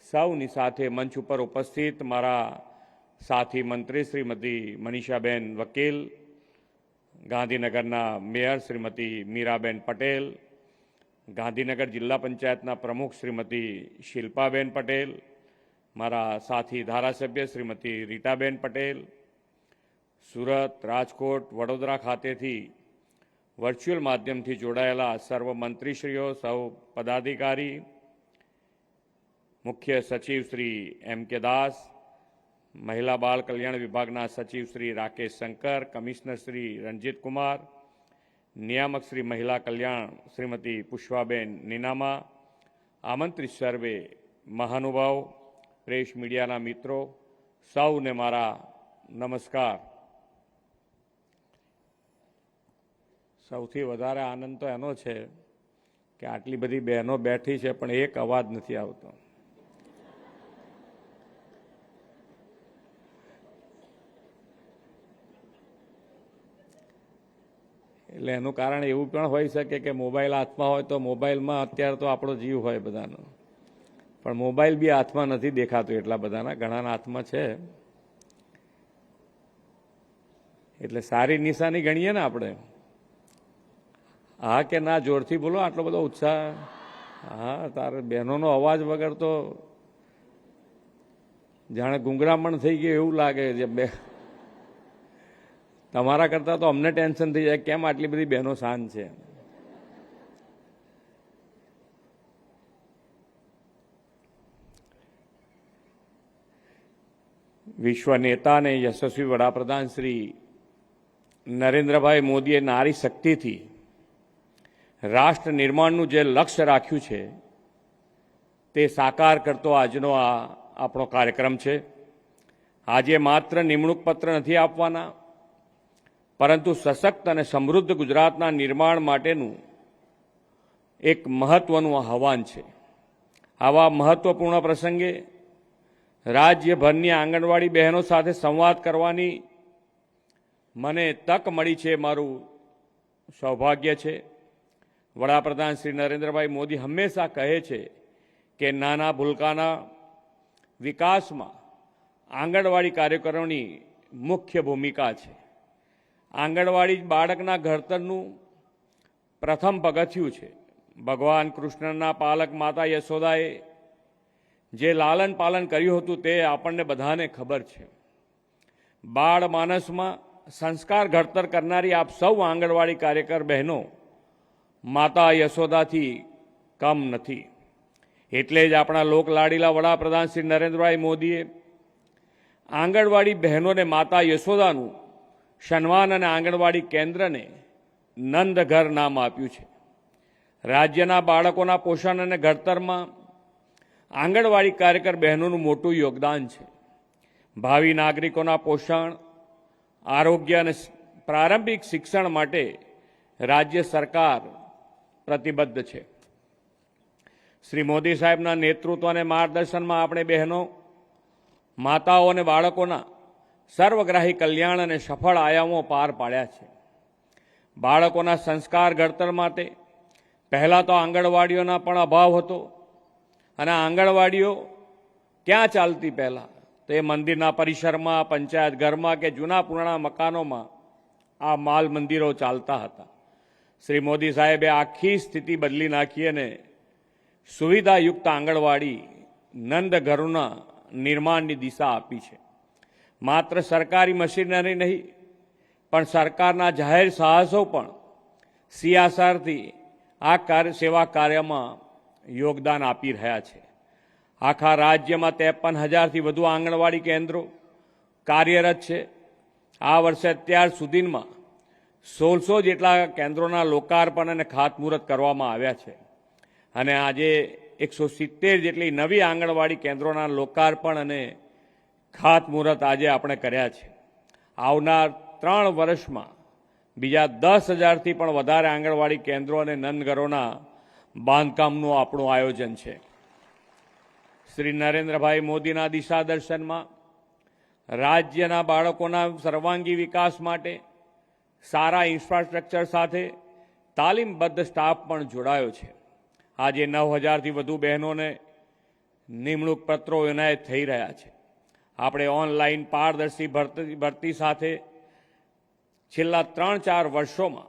સૌની સાથે મંચ ઉપર ઉપસ્થિત મારા સાથી મંત્રી શ્રીમતી મનીષાબેન વકીલ, ગાંધીનગરના મેયર શ્રીમતી મીરાબેન પટેલ, ગાંધીનગર જિલ્લા પંચાયતના પ્રમુખ શ્રીમતી શિલ્પાબેન પટેલ, મારા સાથી ધારાસભ્ય શ્રીમતી રીટાબેન પટેલ, સુરત, રાજકોટ, વડોદરા ખાતેથી વર્ચ્યુઅલ માધ્યમથી જોડાયેલા સર્વ મંત્રીશ્રીઓ, સૌ પદાધિકારી, મુખ્ય સચિવ શ્રી M.K. દાસ, મહિલા બાળ કલ્યાણ વિભાગના સચિવ શ્રી રાકેશ શંકર, કમિશનર શ્રી રંજીત કુમાર, નિયામક શ્રી મહિલા કલ્યાણ શ્રીમતી પુષ્પાબેન નીનામા, આમંત્રિત સર્વે મહાનુભાવ, પ્રેસ મીડિયાના મિત્રો, સૌને મારા નમસ્કાર. સૌથી વધારે આનંદ તો એનો છે કે આટલી બધી બહેનો બેઠી છે પણ એક અવાજ નથી આવતો. એટલે એનું કારણ એવું પણ હોઈ શકે કે મોબાઈલ હાથમાં હોય તો મોબાઈલમાં અત્યારે તો આપણો જીવ હોય બધાનો, પણ મોબાઈલ બી હાથમાં નથી દેખાતો એટલા બધાના, ઘણાના હાથમાં છે. એટલે સારી નિશાની ગણીએ ને આપણે. હા કે ના? જોરથી બોલો, આટલો બધો ઉત્સાહ. હા, તારે બહેનોનો અવાજ વગર તો જાણે ગુંગરામણ થઈ ગયું એવું લાગે છે. તમારા કરતાં તો અમને ટેન્શન થઈ જાય, કેમ આટલી બધી બહેનો શાંત છે. વિશ્વ નેતા અને યશસ્વી વડાપ્રધાન શ્રી નરેન્દ્રભાઈ મોદીએ નારી શક્તિથી રાષ્ટ્ર નિર્માણનું જે લક્ષ્ય રાખ્યું છે તે સાકાર કરતો આજનો આ આપણો કાર્યક્રમ છે. આજે માત્ર નિમણૂક પત્ર નથી આપવાના, પરંતુ સશક્ત અને સમૃદ્ધ ગુજરાતના નિર્માણ માટેનું એક મહત્વનું આહવાન છે. આવા મહત્વપૂર્ણ પ્રસંગે રાજ્યભરની આંગણવાડી બહેનો સાથે સંવાદ કરવાની મને તક મળી છે, મારું સૌભાગ્ય છે. વડાપ્રધાન શ્રી નરેન્દ્રભાઈ મોદી હંમેશા કહે છે કે નાના ભૂલકાના વિકાસમાં આંગણવાડી કાર્યકરોની મુખ્ય ભૂમિકા છે. આંગણવાડી બાળકના ઘડતરનું પ્રથમ પગથિયું છે. ભગવાન કૃષ્ણના પાલક માતા યશોદાએ જે લાલન પાલન કર્યું હતું તે આપણને બધાને ખબર છે. બાળ માનસમાં સંસ્કાર ઘડતર કરનારી આપ સૌ આંગણવાડી કાર્યકર બહેનો માતા યશોદાથી કમ નથી. એટલે જ આપણા લોકલાડીલા વડાપ્રધાન શ્રી નરેન્દ્રભાઈ મોદીએ આંગણવાડી બહેનોને માતા યશોદાનું સન્માન અને આંગણવાડી કેન્દ્રને નંદઘર નામ આપ્યું છે. રાજ્યના બાળકોના પોષણ અને ઘડતરમાં આંગણવાડી કાર્યકર બહેનોનું મોટું યોગદાન છે. ભાવિ નાગરિકોના પોષણ, આરોગ્ય અને પ્રારંભિક શિક્ષણ માટે રાજ્ય સરકાર પ્રતિબદ્ધ છે. શ્રી મોદી સાહેબના નેતૃત્વ અને માર્ગદર્શનમાં આપણે બહેનો, માતાઓ અને બાળકોના સર્વગ્રાહી કલ્યાણ અને સફળ આયામો પાર પાડ્યા છે. બાળકોના સંસ્કાર ઘડતર માટે પહેલાં તો આંગણવાડીઓના પણ અભાવ હતો અને આંગણવાડીઓ ક્યાં ચાલતી પહેલાં તો એ મંદિરના પરિસરમાં, પંચાયત ઘરમાં કે જૂના પુરાણા મકાનોમાં આ માલ મંદિરો ચાલતા હતા. શ્રી મોદી સાહેબે આખી સ્થિતિ બદલી નાખી અને સુવિધાયુક્ત આંગણવાડી નંદ ઘરોના નિર્માણની દિશા આપી છે. માત્ર સરકારી મશીનરી નહીં પણ સરકારના જાહેર સાહસો પણ CSRથી આ સેવા કાર્યમાં યોગદાન આપી રહ્યા છે. આખા રાજ્યમાં 53,000થી વધુ આંગણવાડી કેન્દ્રો કાર્યરત છે. આ વર્ષે અત્યાર સુધીમાં 1600 જેટલા કેન્દ્રોના લોકાર્પણ અને ખાતમુહૂર્ત કરવામાં આવ્યા છે અને આજે 170 જેટલી નવી આંગણવાડી કેન્દ્રોના લોકાર્પણ અને ખાતમુહૂર્ત આજે આપણે કર્યા છે. આવનાર 3 વર્ષમાં બીજા 10,000થી પણ વધારે આંગણવાડી કેન્દ્રો અને નંદઘરોના બાંધકામનું આપણું આયોજન છે. શ્રી નરેન્દ્રભાઈ મોદીના દિશા દર્શનમાં રાજ્યના બાળકોના સર્વાંગી વિકાસ માટે સારા ઇન્ફ્રાસ્ટ્રક્ચર સાથે તાલીમબદ્ધ સ્ટાફ પણ જોડાયો છે. આજે 9,000થી વધુ બહેનોને નિમણૂક પત્રો એનાયત થઈ રહ્યા છે. આપણે ઓનલાઈન પારદર્શી ભરતી સાથે છેલ્લા 3-4 વર્ષોમાં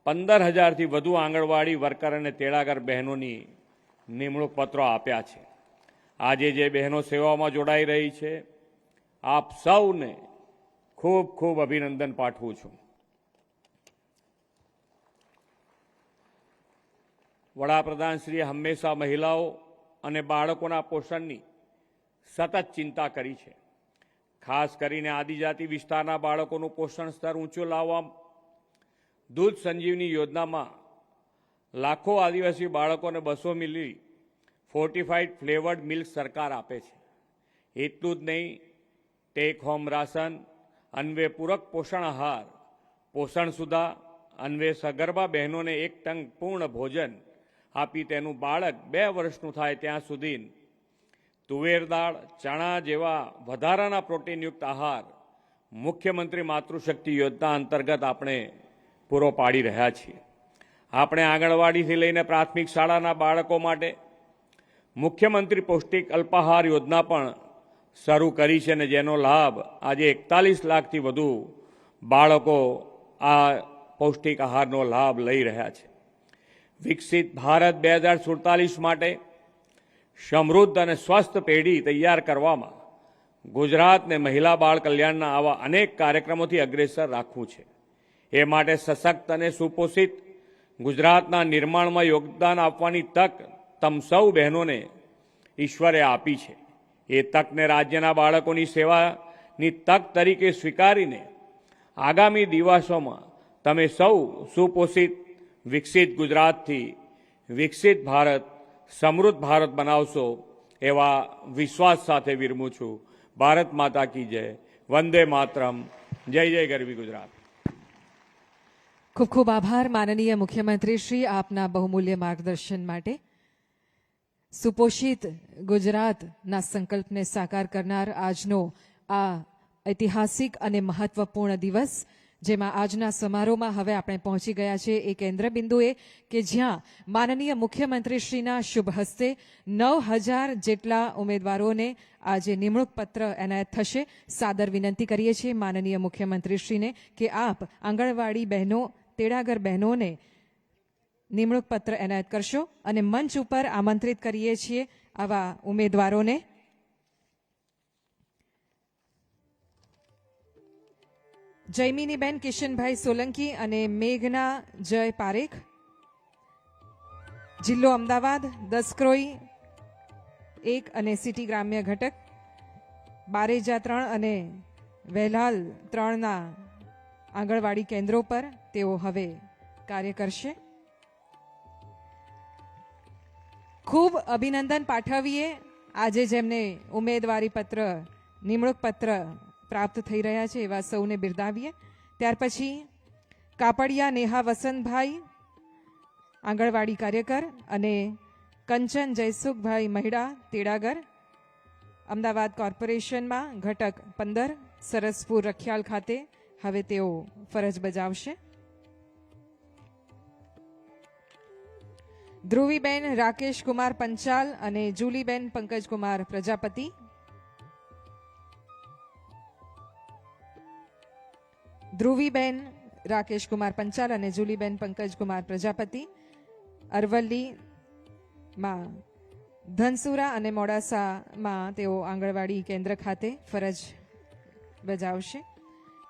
15,000થી વધુ આંગણવાડી વર્કર અને તેડાગર બહેનોની નિમણૂક પત્રો આપ્યા છે. આજે જે બહેનો સેવામાં જોડાઈ રહી છે, આપ સૌને ખૂબ ખૂબ અભિનંદન પાઠવું છું. વડાપ્રધાનશ્રીએ હંમેશા મહિલાઓ અને બાળકોના પોષણની સતત ચિંતા કરી છે. ખાસ કરીને આદિજાતિ વિસ્તારના બાળકોનું પોષણ સ્તર ઊંચું લાવવા દૂધ સંજીવની યોજનામાં લાખો આદિવાસી બાળકોને 200 મિલી ફોર્ટિફાઈડ ફ્લેવર્ડ મિલ્ક સરકાર આપે છે. એટલું જ નહીં, ટેક હોમ રાશન, અન્વે પૂરક પોષણ આહાર, પોષણ સુધા, અન્વે સગર્ભા બહેનોને 1 ટન પૂર્ણ ભોજન આપી તેનું બાળક 2 વર્ષનું થાય ત્યાં સુધી તુવેર દાળ, ચણા જેવા વધારાના પ્રોટીનયુક્ત આહાર મુખ્યમંત્રી માતૃશક્તિ યોજના અંતર્ગત આપણે પૂરો પાડી રહ્યા છીએ. આપણે આંગણવાડીથી લઈને પ્રાથમિક શાળાના બાળકો માટે મુખ્યમંત્રી પૌષ્ટિક અલ્પાહાર યોજના પણ શરૂ કરી છે અને જેનો લાભ આજે 41 લાખથી વધુ બાળકો આ પૌષ્ટિક આહારનો લાભ લઈ રહ્યા છે. વિકસિત ભારત 2047 માટે સમૃદ્ધ અને સ્વસ્થ પેઢી તૈયાર કરવામાં ગુજરાતને મહિલા બાળ કલ્યાણના આવા અનેક કાર્યક્રમોથી અગ્રેસર રાખવું છે. એ માટે સશક્ત અને સુપોષિત ગુજરાતના નિર્માણમાં યોગદાન આપવાની તક તમ સૌ બહેનોને ઈશ્વરે આપી છે. એ તકને રાજ્યના બાળકોની સેવાની તક તરીકે સ્વીકારીને આગામી દિવસોમાં તમે સૌ સુપોષિત વિકસિત ગુજરાતથી વિકસિત ભારત, સમૃદ્ધ ભારત બનાવશો એવા વિશ્વાસ સાથે વિરમું છું. ભારત માતા કી જય. વંદે માતરમ. જય જય ગરવી ગુજરાત. ખૂબ ખૂબ આભાર માનનીય મુખ્યમંત્રી શ્રી, આપના બહુમૂલ્ય માર્ગદર્શન માટે. સુપોષિત ગુજરાતના સંકલ્પને સાકાર કરનાર આજનો આ ઐતિહાસિક અને મહત્વપૂર્ણ દિવસ, જેમાં આજના સમારોહમાં હવે આપણે પહોંચી ગયા છે એ કેન્દ્ર બિંદુએ કે જ્યાં માનનીય મુખ્યમંત્રીશ્રીના શુભ હસ્તે 9,000 જેટલા ઉમેદવારોને આજે નિમણૂક પત્ર એનાયત થશે. સાદર વિનંતી કરીએ છીએ માનનીય મુખ્યમંત્રીશ્રીને કે આપ આંગણવાડી બહેનો, તેડાગર બહેનોને નિમણૂક પત્ર એનાયત કરશો અને મંચ ઉપર આમંત્રિત કરીએ છીએ આવા ઉમેદવારોને. જયમિનીબેન કિશનભાઈ સોલંકી અને મેઘના જય પારેખ, જિલ્લો અમદાવાદ, દસક્રોઈ 1 અને સિટી ગ્રામ્ય ઘટક, બારેજા 3 અને વેલાલ 3ના આંગણવાડી કેન્દ્રો પર તેઓ હવે કાર્ય કરશે. ખૂબ અભિનંદન પાઠવીએ આજે જેમને ઉમેદવારી પત્ર, નિમણૂક પત્ર પ્રાપ્ત થઈ રહ્યા છે એવા સૌને બિરદાવીએ. ત્યાર પછી કાપડિયા નેહા વસંતભાઈ, આંગણવાડી કાર્યકર, અને કંચન જયસુખભાઈ મહિડા તેડાગર. અમદાવાદ કોર્પોરેશનમાં ઘટક 15 સરસપુર રખિયાલ ખાતે હવે તેઓ ફરજ બજાવશે. ધ્રુવીબેન રાકેશ કુમાર પંચાલ અને જુલીબેન પંકજકુમાર પ્રજાપતિ. ધ્રુવીબેન રાકેશ કુમાર પંચાલ અને જુલીબેન પંકજકુમાર પ્રજાપતિ અરવલ્લીમાં ધનસુરા અને મોડાસામાં તેઓ આંગણવાડી કેન્દ્ર ખાતે ફરજ બજાવશે.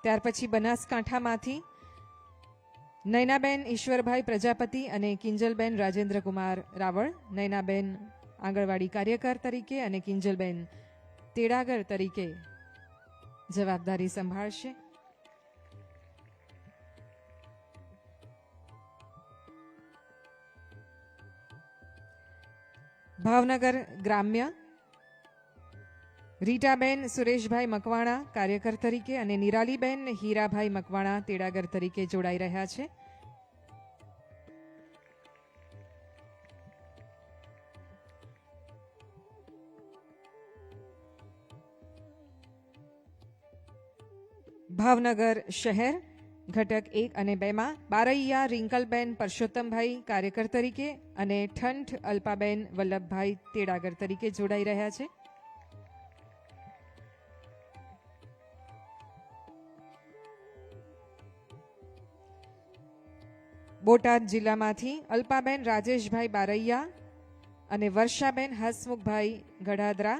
ત્યાર પછી બનાસકાંઠામાંથી નયનાબેન ઈશ્વરભાઈ પ્રજાપતિ અને કિંજલબેન રાજેન્દ્રકુમાર રાવળ. નયનાબેન આંગણવાડી કાર્યકર તરીકે અને કિંજલબેન તેડાગર તરીકે જવાબદારી સંભાળશે. ભાવનગર ગ્રામ્ય રીટાબેન સુરેશભાઈ મકવાણા કાર્યકર તરીકે અને નિરાલીબેન હીરાભાઈ મકવાણા તેડાગર તરીકે જોડાઈ રહ્યા છે. ભાવનગર શહેર ઘટક 1 અને 2માં બારૈયા રિંકલબેન પરસોત્તમભાઈ કાર્યકર તરીકે અને ઠંઠ અલ્પાબેન વલ્લભભાઈ તેડાગર તરીકે જોડાઈ રહ્યા છે. બોટાદ જિલ્લામાંથી અલ્પાબેન રાજેશભાઈ બારૈયા અને વર્ષાબેન હસમુખભાઈ ગઢાદરા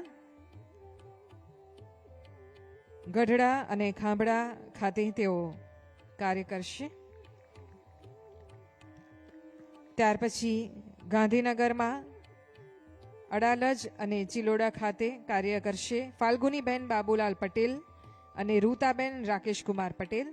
ગઢડા અને ખાંભડા ખાતે તેઓ કાર્ય કરશે. ત્યાર પછી ગાંધીનગરમાં અડાલજ અને ચિલોડા ખાતે કાર્ય કરશે ફાલ્ગુનીબેન બાબુલાલ પટેલ અને રૂતાબેન રાકેશકુમાર પટેલ.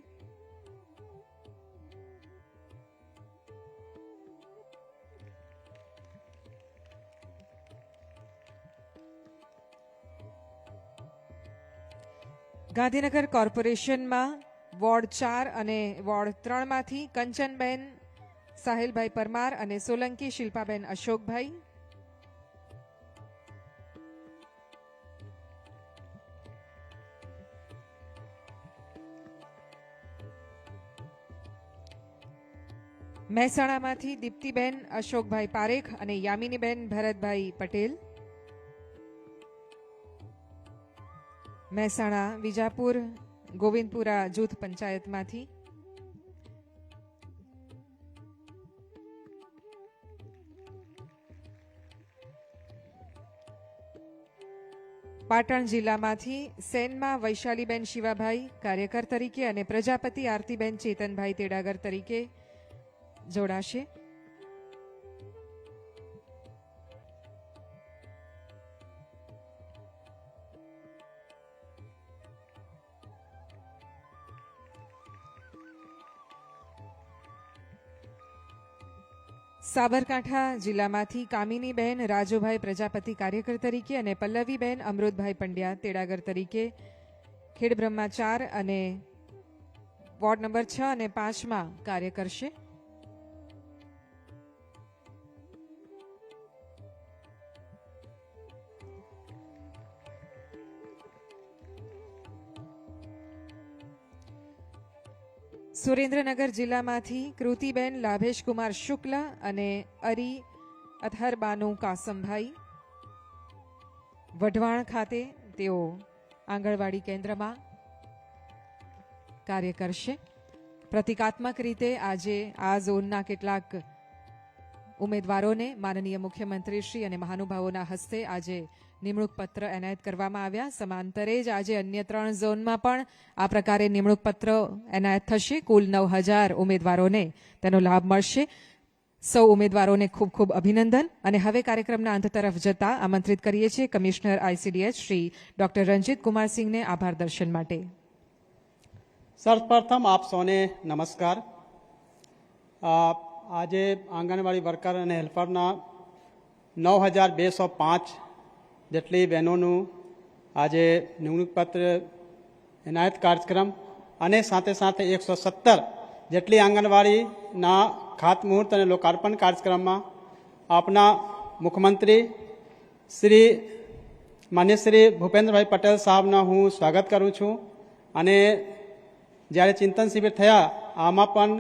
ગાંધીનગર કોર્પોરેશનમાં વોર્ડ 4 અને વોર્ડ 3માંથી કંચનબેન સાહિલભાઈ પરમાર અને સોલંકી શિલ્પાબેન અશોકભાઈ. મહેસાણામાંથી દીપ્તિબેન અશોકભાઈ પારેખ અને યામિનીબેન ભરતભાઈ પટેલ. મહેસાણા વિજાપુર ગોવિંદપુરા જૂથ પંચાયતમાંથી પાટણ જિલ્લામાંથી સેનમાં વૈશાલીબેન શિવાભાઈ કાર્યકર તરીકે અને પ્રજાપતિ આરતીબેન ચેતનભાઈ તેડાગર તરીકે જોડાશે. સાબરકાંઠા જિલ્લામાંથી કામિનીબેન રાજુભાઈ પ્રજાપતિ કાર્યકર તરીકે અને પલ્લવીબેન અમૃતભાઈ પંડ્યા તેડાગર તરીકે ખેડબ્રહ્મા 4 અને વોર્ડ નંબર 6 અને 5માં કાર્ય કરશે. સુરેન્દ્રનગર જિલ્લામાંથી કૃતિબેન લાભેશકુમાર શુક્લ અને અરી અથરબાનુ કાસમભાઈ. વઢવાણ ખાતે તેઓ આંગણવાડી કેન્દ્રમાં કાર્ય કરશે. પ્રતિકાત્મક રીતે આજે આ ઝોનના કેટલાક ઉમેદવારોને માનનીય મુખ્યમંત્રી શ્રી અને મહાનુભાવોના હસ્તે આજે નિમણૂક પત્ર એનાયત કરવામાં આવ્યા. સમાંતરે જ આજે અન્ય 3 ઝોનમાં પણ આ પ્રકારે નિમણૂક પત્ર એનાયત થશે. કુલ 9,000 ઉમેદવારોને તેનો લાભ મળશે. સૌ ઉમેદવારોને ખૂબ ખૂબ અભિનંદન. અને હવે કાર્યક્રમના અંત તરફ જતા આમંત્રિત કરીએ છીએ commissioner ICDH Shri doctor Ranjit Kumar સિંહને આભાર દર્શન માટે. સર્વપ્રથમ આપ સૌને નમસ્કાર. આજે આંગણવાડી વર્કર અને હેલ્પરના 9,205 જેટલી બહેનોનું આજે નિમણૂક પત્ર એનાયત કાર્યક્રમ અને સાથે સાથે 117 જેટલી આંગણવાડીના ખાતમુહૂર્ત અને લોકાર્પણ કાર્યક્રમમાં આપના મુખ્યમંત્રી શ્રી માન્ય શ્રી ભૂપેન્દ્રભાઈ પટેલ સાહેબના હું સ્વાગત કરું છું. અને જ્યારે ચિંતન શિબિર થયા આમાં પણ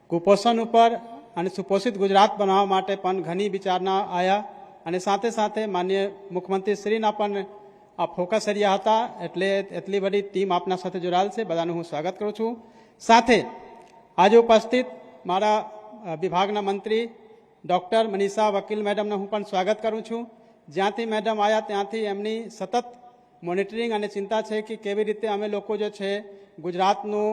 કુપોષણ ઉપર અને સુપોષિત ગુજરાત બનાવવા માટે પણ ઘણી વિચારણા આવ્યા અને સાથે સાથે માન્ય મુખ્યમંત્રી શ્રીના પણ આ ફોકસ એરિયા હતા. એટલે એટલી બધી ટીમ આપના સાથે જોડાયેલ છે, બધાનું હું સ્વાગત કરું છું. સાથે આજે ઉપસ્થિત મારા વિભાગના મંત્રી ડૉક્ટર મનીષા વકીલ મેડમનું હું પણ સ્વાગત કરું છું. જ્યાંથી મેડમ આવ્યા ત્યાંથી એમની સતત મોનિટરિંગ અને ચિંતા છે કે કેવી રીતે અમે લોકો જે છે ગુજરાતનું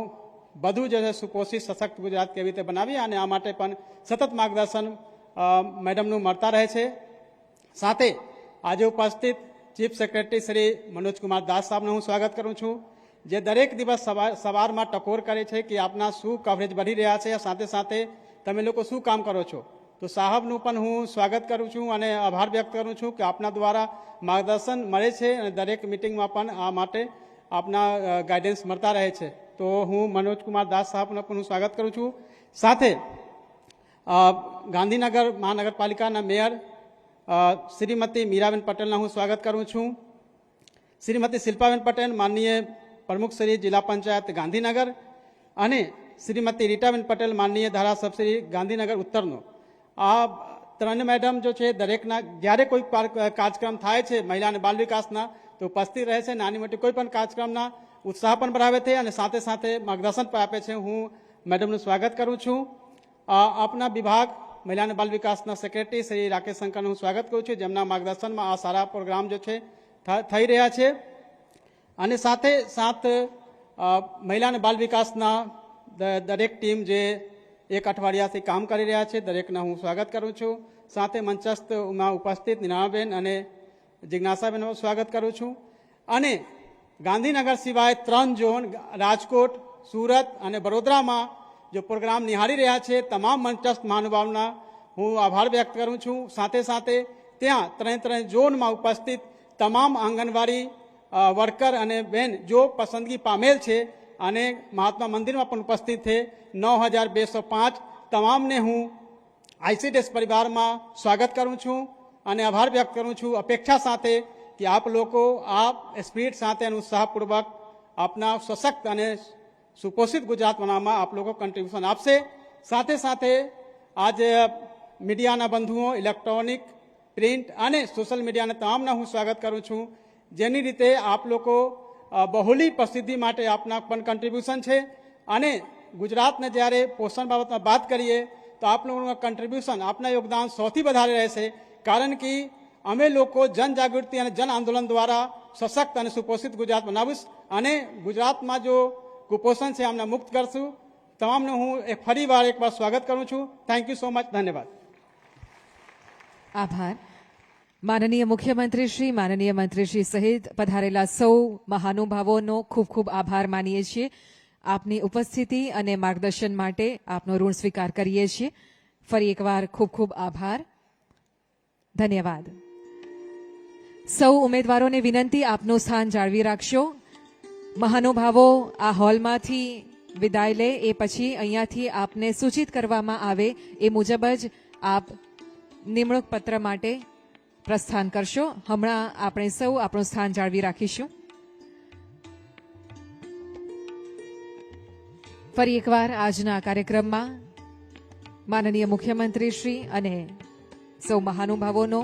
બધું જે છે સુપોષિત સશક્ત ગુજરાત કેવી રીતે બનાવીએ અને આ માટે પણ સતત માર્ગદર્શન મેડમનું મળતા રહે છે. સાથે આજે ઉપસ્થિત ચીફ સેક્રેટરી શ્રી મનોજકુમાર દાસ સાહેબનું હું સ્વાગત કરું છું, જે દરેક દિવસ સવારમાં ટકોર કરે છે કે આપના શું કવરેજ વધી રહ્યા છે, સાથે સાથે તમે લોકો શું કામ કરો છો. તો સાહેબનું પણ હું સ્વાગત કરું છું અને આભાર વ્યક્ત કરું છું કે આપના દ્વારા માર્ગદર્શન મળે છે અને દરેક મિટિંગમાં પણ આ માટે આપના ગાઈડન્સ મળતા રહે છે. તો હું મનોજકુમાર દાસ સાહેબનું પણ હું સ્વાગત કરું છું. સાથે ગાંધીનગર મહાનગરપાલિકાના મેયર શ્રીમતી મીરાબેન પટેલના હું સ્વાગત કરું છું. શ્રીમતી શિલ્પાબેન પટેલ માનનીય પ્રમુખ શ્રી જિલ્લા પંચાયત ગાંધીનગર અને શ્રીમતી રીટાબેન પટેલ માનનીય ધારાસભ્ય શ્રી ગાંધીનગર ઉત્તરનો. આ ત્રણ મેડમ જો છે દરેકના જ્યારે કોઈ કાર્યક્રમ થાય છે મહિલા અને બાલ વિકાસના તો ઉપસ્થિત રહે છે. નાની મોટી કોઈ પણ કાર્યક્રમના ઉત્સાહ પણ બરાવે છે અને સાથે સાથે માર્ગદર્શન પણ આપે છે. હું મેડમનું સ્વાગત કરું છું. આપના વિભાગ મહિલા અને બાલ વિકાસના સેક્રેટરી શ્રી રાકેશ શંકરનું હું સ્વાગત કરું છું, જેમના માર્ગદર્શનમાં આ સારા પ્રોગ્રામ જો છે થઈ રહ્યા છે. અને સાથે મહિલા અને બાલ વિકાસના દરેક ટીમ જે એક અઠવાડિયાથી કામ કરી રહ્યા છે દરેકના હું સ્વાગત કરું છું. સાથે મંચસ્થમાં ઉપસ્થિત નિરાણાબેન અને જિજ્ઞાસાબેનનું સ્વાગત કરું છું. અને ગાંધીનગર સિવાય 3 ઝોન રાજકોટ, સુરત અને વડોદરામાં જો પ્રોગ્રામ નિહાળી રહ્યા છે તમામ મંચસ્થ મહાનુભાવના હું આભાર વ્યક્ત કરું છું. સાથે સાથે ત્યાં 3 ઝોનમાં ઉપસ્થિત તમામ આંગણવાડી વર્કર અને બેન જો પસંદગી પામેલ છે અને મહાત્મા મંદિરમાં પણ ઉપસ્થિત છે 9205 તમામને હું આઈસીડીએસ પરિવારમાં સ્વાગત કરું છું અને આભાર વ્યક્ત કરું છું. અપેક્ષા સાથે કે આપ લોકો આ સ્પીડ સાથે અને ઉત્સાહપૂર્વક આપના સશક્ત અને સુપોષિત ગુજરાત બનાવવામાં આપ લોકો કન્ટ્રીબ્યુશન આપશે. સાથે સાથે આજે મીડિયાના બંધુઓ, ઇલેક્ટ્રોનિક, પ્રિન્ટ અને સોશિયલ મીડિયાના તમામના હું સ્વાગત કરું છું, જેની રીતે આપ લોકો બહુલી પ્રસિદ્ધિ માટે આપના પણ કન્ટ્રીબ્યુશન છે. અને ગુજરાતને જ્યારે પોષણ બાબતમાં વાત કરીએ તો આપ લોકોનું કન્ટ્રીબ્યુશન, આપના યોગદાન સૌથી વધારે રહેશે. કારણ કે અમે લોકો જનજાગૃતિ અને જન આંદોલન દ્વારા સશક્ત અને સુપોષિત ગુજરાત બનાવીશ અને ગુજરાતમાં જો કુપોષણ છે અમને મુક્ત કરશું. તમામનું હું ફરીવાર એકવાર સ્વાગત કરું છું. Thank you so much. ધન્યવાદ. આભાર. માનનીય મુખ્યમંત્રી શ્રી, માનનીય મંત્રીશ્રી સહિત પધારેલા સૌ મહાનુભાવોનો ખૂબ ખૂબ આભાર માનીએ છીએ. આપની ઉપસ્થિતિ અને માર્ગદર્શન માટે આપનો ઋણ સ્વીકાર કરીએ છીએ. ફરી એકવાર ખૂબ ખૂબ આભાર. ધન્યવાદ. સૌ ઉમેદવારોને વિનંતી, આપનું સ્થાન જાળવી રાખશો. મહાનુભાવો આ હોલમાંથી વિદાય લે એ પછી અહીંયાથી આપને સૂચિત કરવામાં આવે એ મુજબ જ આપ નિમણૂક પત્ર માટે પ્રસ્થાન કરશો. હમણાં આપણે સૌ આપણું સ્થાન જાળવી રાખીશું. ફરી એકવાર આજના કાર્યક્રમમાં માનનીય મુખ્યમંત્રી શ્રી અને સૌ મહાનુભાવોનો